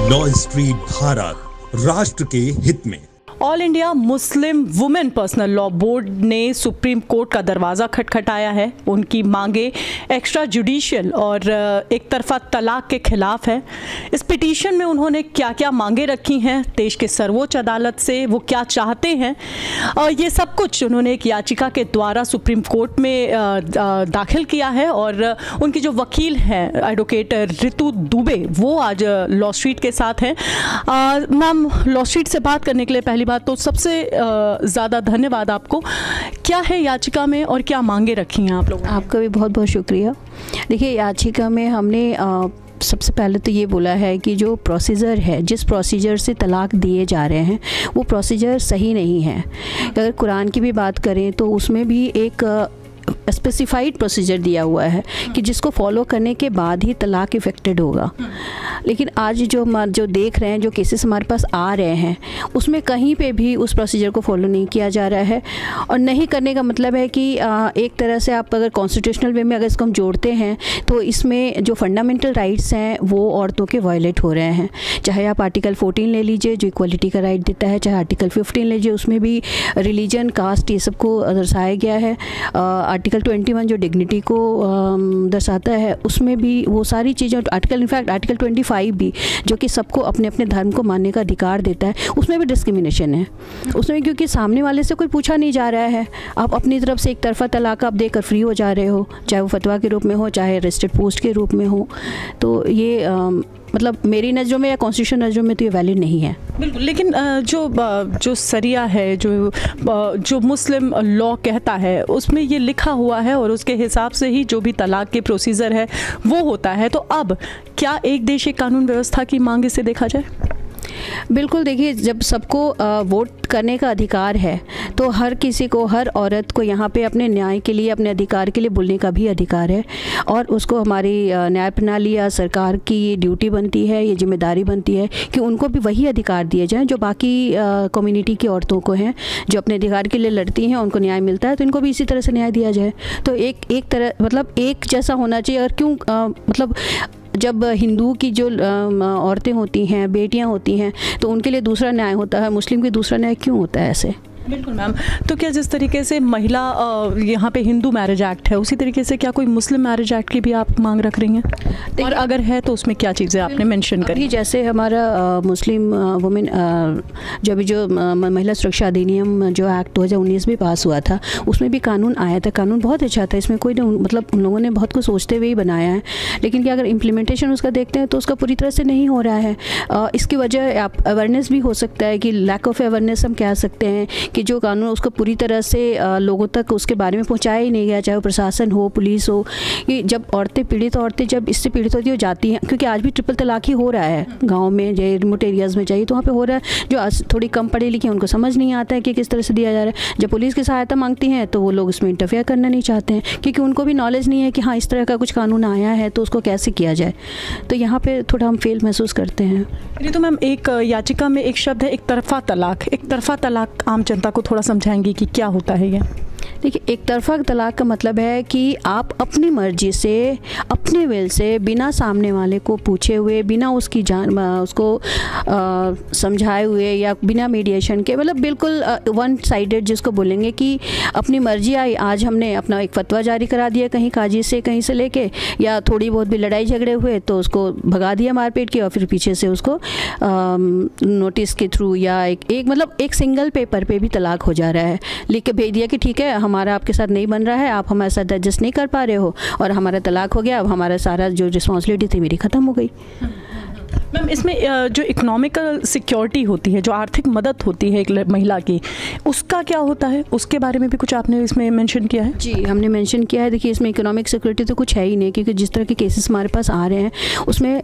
Law street Bharat, राष्ट्र के हित में। All India Muslim women personal law board ने सुप्रीम कोर्ट का दरवाज़ा खटखटाया है। उनकी मांगे एक्स्ट्रा जुडिशियल और एक तरफा तलाक के खिलाफ है। इस पिटीशन में उन्होंने क्या क्या मांगे रखी हैं, देश के सर्वोच्च अदालत से वो क्या चाहते हैं, और ये सब कुछ उन्होंने एक याचिका के द्वारा सुप्रीम कोर्ट में दाखिल किया है। और उनकी जो वकील हैं एडवोकेट रितु दुबे, वो आज लॉ स्ट्रीट के साथ हैं। मैम, लॉ स्ट्रीट से बात करने के लिए पहली बात तो सबसे ज़्यादा धन्यवाद आपको। क्या है याचिका में और क्या मांगे रखी हैं आप लोगों ने? आपका भी बहुत बहुत शुक्रिया। देखिए, याचिका में हमने सबसे पहले तो ये बोला है कि जो प्रोसीजर है, जिस प्रोसीजर से तलाक दिए जा रहे हैं, वो प्रोसीजर सही नहीं है। अगर कुरान की भी बात करें तो उसमें भी एक स्पेसिफाइड प्रोसीजर दिया हुआ है कि जिसको फॉलो करने के बाद ही तलाक इफ़ेक्टेड होगा। लेकिन आज जो देख रहे हैं, जो केसेस हमारे पास आ रहे हैं, उसमें कहीं पे भी उस प्रोसीजर को फॉलो नहीं किया जा रहा है। और नहीं करने का मतलब है कि एक तरह से आप अगर कॉन्स्टिट्यूशनल वे में अगर इसको हम जोड़ते हैं तो इसमें जो फंडामेंटल राइट्स हैं वो औरतों के वायलेट हो रहे हैं। चाहे आप आर्टिकल 14 ले लीजिए जो इक्वलिटी का राइट देता है, चाहे आर्टिकल 15 ले लीजिए, उसमें भी रिलीजन, कास्ट, ये सबको दर्शाया गया है। आर्टिकल 21 जो डिग्निटी को दर्शाता है, उसमें भी वो सारी चीज़ें, इनफैक्ट आर्टिकल 25 भी जो कि सबको अपने अपने धर्म को मानने का अधिकार देता है, उसमें भी डिस्क्रिमिनेशन है उसमें, क्योंकि सामने वाले से कोई पूछा नहीं जा रहा है। आप अपनी तरफ से एक तरफा तलाक आप देकर फ्री हो जा रहे हो, चाहे वो फतवा के रूप में हो, चाहे रजिस्टर्ड पोस्ट के रूप में हो। तो ये मतलब मेरी नज़रों में या कॉन्स्टिट्यूशन नज़रों में तो ये वैलिड नहीं है। बिल्कुल, लेकिन जो सरिया है, जो मुस्लिम लॉ कहता है, उसमें ये लिखा हुआ है और उसके हिसाब से ही जो भी तलाक के प्रोसीजर है वो होता है। तो अब क्या एक देश एक कानून व्यवस्था की मांग से देखा जाए? बिल्कुल, देखिए, जब सबको वोट करने का अधिकार है तो हर किसी को, हर औरत को यहाँ पे अपने न्याय के लिए, अपने अधिकार के लिए बोलने का भी अधिकार है। और उसको हमारी न्याय प्रणाली या सरकार की ये ड्यूटी बनती है, ये जिम्मेदारी बनती है कि उनको भी वही अधिकार दिए जाएं जो बाकी कम्युनिटी की औरतों को हैं, जो अपने अधिकार के लिए लड़ती हैं, उनको न्याय मिलता है तो इनको भी इसी तरह से न्याय दिया जाए। तो एक तरह, मतलब एक जैसा होना चाहिए। और क्यों मतलब जब हिंदू की जो औरतें होती हैं, बेटियां होती हैं, तो उनके लिए दूसरा न्याय होता है, मुस्लिम के दूसरा न्याय क्यों होता है ऐसे? बिल्कुल मैम। तो क्या जिस तरीके से महिला यहाँ पे हिंदू मैरिज एक्ट है, उसी तरीके से क्या कोई मुस्लिम मैरिज एक्ट की भी आप मांग रख रही हैं? और अगर है तो उसमें क्या चीज़ें आपने मेंशन करी? जैसे हमारा मुस्लिम वुमेन जो महिला सुरक्षा अधिनियम जो एक्ट 2019 भी पास हुआ था, उसमें भी कानून आया था। कानून बहुत अच्छा था, इसमें कोई मतलब उन लोगों ने बहुत कुछ सोचते हुए ही बनाया है। लेकिन क्या अगर इम्प्लीमेंटेशन उसका देखते हैं तो उसका पूरी तरह से नहीं हो रहा है। इसकी वजह अवेयरनेस भी हो सकता है कि लैक ऑफ अवेयरनेस हम कह सकते हैं कि जो कानून उसको पूरी तरह से लोगों तक उसके बारे में पहुंचाया ही नहीं गया, चाहे वो प्रशासन हो, पुलिस हो। कि जब औरतें जब इससे पीड़ित होती हो जाती हैं, क्योंकि आज भी ट्रिपल तलाक ही हो रहा है गांव में, जो रिमोट एरियाज़ में चाहिए तो वहाँ पे हो रहा है। जो थोड़ी कम पढ़े लिखे उनको समझ नहीं आता है कि किस तरह से दिया जा रहा है। जब पुलिस की सहायता मांगती हैं तो वो लोग इसमें इंटरफेयर करना नहीं चाहते हैं, क्योंकि उनको भी नॉलेज नहीं है कि हाँ इस तरह का कुछ कानून आया है तो उसको कैसे किया जाए। तो यहाँ पर थोड़ा हम फेल महसूस करते हैं। ये तो मैम, एक याचिका में एक शब्द है एक तरफा तलाक। एक तरफा तलाक आम जनता को थोड़ा समझाएंगे कि क्या होता है ये? देखिए, एक तरफा तलाक का मतलब है कि आप अपनी मर्जी से, अपने विल से, बिना सामने वाले को पूछे हुए, बिना उसकी उसको समझाए हुए या बिना मीडिएशन के, मतलब बिल्कुल वन साइडेड जिसको बोलेंगे कि अपनी मर्जी आई, आज हमने अपना एक फतवा जारी करा दिया कहीं काजी से, कहीं से लेके, या थोड़ी बहुत भी लड़ाई झगड़े हुए तो उसको भगा दिया मारपीट की, और फिर पीछे से उसको नोटिस के थ्रू या एक सिंगल पेपर पे भी तलाक हो जा रहा है। लिख के भेज दिया कि ठीक है, हमारा आपके साथ नहीं बन रहा है, आप हमारे साथ एडजस्ट नहीं कर पा रहे हो और हमारा तलाक हो गया, अब हमारा सारा जो रिस्पॉन्सिबिलिटी थी मेरी ख़त्म हो गई। मैम, इसमें जो इकोनॉमिकल सिक्योरिटी होती है, जो आर्थिक मदद होती है एक महिला की, उसका क्या होता है? उसके बारे में भी कुछ आपने इसमें मेंशन किया है? जी, हमने मेंशन किया है। देखिए, इसमें इकोनॉमिक सिक्योरिटी तो कुछ है ही नहीं, क्योंकि जिस तरह के केसेस हमारे पास आ रहे हैं उसमें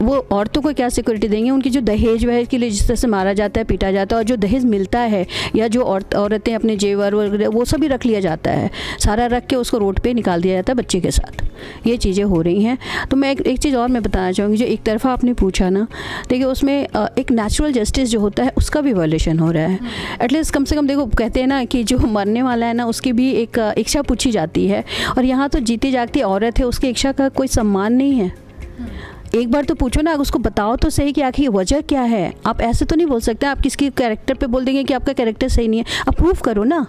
वो औरतों को क्या सिक्योरिटी देंगे? उनकी जो दहेज वहेज के लिए जिस तरह से मारा जाता है, पीटा जाता है, और जो दहेज मिलता है या जो औरतें अपने जेवर वगैरह वो सभी रख लिया जाता है, सारा रख के उसको रोड पर निकाल दिया जाता है बच्चे के साथ। ये चीज़ें हो रही हैं। तो मैं एक चीज़ और मैं बताना चाहूँगी, जो एक तरफा आपने पूछा ना, देखिए उसमें एक नेचुरल जस्टिस जो होता है उसका भी वायलेशन हो रहा है। एटलीस्ट कम से कम देखो, कहते हैं ना कि जो मरने वाला है ना उसकी भी एक इच्छा पूछी जाती है, और यहाँ तो जीती जागती औरत है, उसकी इच्छा का कोई सम्मान नहीं है। एक बार तो पूछो ना, उसको बताओ तो सही कि आखिर वजह क्या है। आप ऐसे तो नहीं बोल सकते, आप किसके कैरेक्टर पे बोल देंगे कि आपका कैरेक्टर सही नहीं है। आप प्रूफ करो ना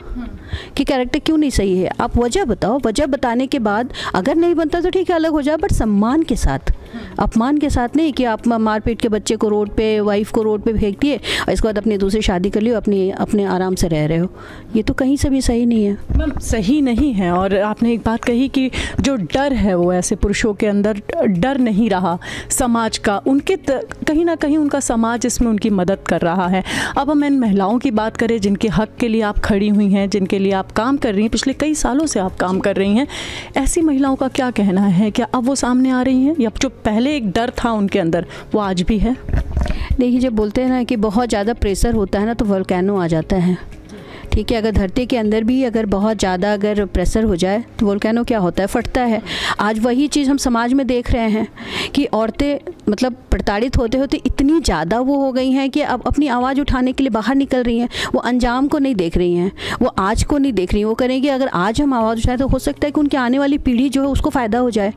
कि कैरेक्टर क्यों नहीं सही है, आप वजह बताओ। वजह बताने के बाद अगर नहीं बनता तो ठीक है, अलग हो जाए, बट सम्मान के साथ, अपमान के साथ नहीं कि आप मारपीट के बच्चे को रोड पे, वाइफ को रोड पे फेंक दिए और इसके बाद अपनी दूसरी शादी कर ली, अपने आराम से रह रहे हो। ये तो कहीं से भी सही नहीं है मैम, सही नहीं है। और आपने एक बात कही कि जो डर है वो ऐसे पुरुषों के अंदर डर नहीं रहा समाज का, उनके कहीं ना कहीं उनका समाज इसमें उनकी मदद कर रहा है। अब हम इन महिलाओं की बात करें जिनके हक के लिए आप खड़ी हुई हैं, जिनके लिए आप काम कर रही हैं, पिछले कई सालों से आप काम कर रही हैं, ऐसी महिलाओं का क्या कहना है? क्या अब वो सामने आ रही हैं, या जो पहले एक डर था उनके अंदर वो आज भी है? देखिए, जब बोलते हैं ना कि बहुत ज़्यादा प्रेशर होता है ना तो वोल्केनो आ जाता है। ठीक है, अगर धरती के अंदर भी अगर बहुत ज़्यादा अगर प्रेशर हो जाए तो वोल्केनो क्या होता है, फटता है। आज वही चीज़ हम समाज में देख रहे हैं कि औरतें मतलब प्रताड़ित होते होते इतनी ज़्यादा वो हो गई हैं कि अब अपनी आवाज़ उठाने के लिए बाहर निकल रही हैं। वो अंजाम को नहीं देख रही हैं, वो आज को नहीं देख रही हैं। वो करेंगे अगर आज हम आवाज़ उठाएं तो हो सकता है कि उनकी आने वाली पीढ़ी जो है उसको फ़ायदा हो जाए।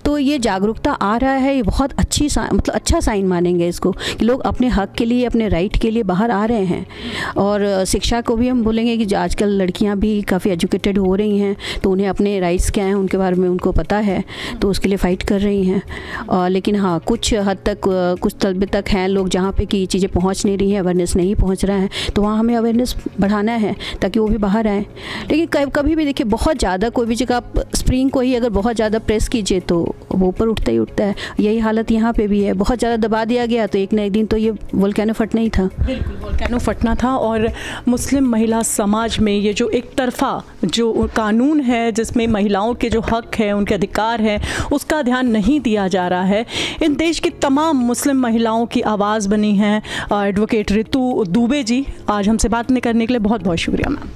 तो ये जागरूकता आ रहा है, ये बहुत अच्छी मतलब अच्छा साइन मानेंगे इसको कि लोग अपने हक के लिए, अपने राइट के लिए बाहर आ रहे हैं। और शिक्षा को भी हम बोलेंगे कि आजकल लड़कियां भी काफ़ी एजुकेटेड हो रही हैं, तो उन्हें अपने राइट्स क्या हैं उनके बारे में उनको पता है, तो उसके लिए फ़ाइट कर रही हैं। लेकिन हाँ, कुछ हद तक कुछ तलबे तक हैं लोग जहाँ पे कि चीज़ें पहुँच नहीं रही हैं, अवेयरनेस नहीं पहुँच रहा है, तो वहाँ हमें अवेयरनेस बढ़ाना है ताकि वो भी बाहर आएँ। लेकिन कभी भी देखिए, बहुत ज़्यादा कोई भी जगह आप स्प्रिंग को ही अगर बहुत ज़्यादा प्रेस कीजिए तो वो ऊपर उठता ही उठता है। यही हालत यहाँ पे भी है, बहुत ज़्यादा दबा दिया गया तो एक न एक दिन तो ये वोल्केनो फटना ही था। बिल्कुल, वोल्केनो फटना था। और मुस्लिम महिला समाज में ये जो एक तरफा जो कानून है जिसमें महिलाओं के जो हक है, उनके अधिकार हैं, उसका ध्यान नहीं दिया जा रहा है। इन देश की तमाम मुस्लिम महिलाओं की आवाज़ बनी हैं एडवोकेट रितु दुबे जी। आज हमसे बात करने के लिए बहुत बहुत शुक्रिया मैम।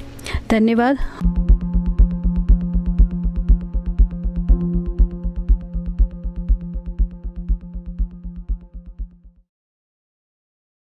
धन्यवाद।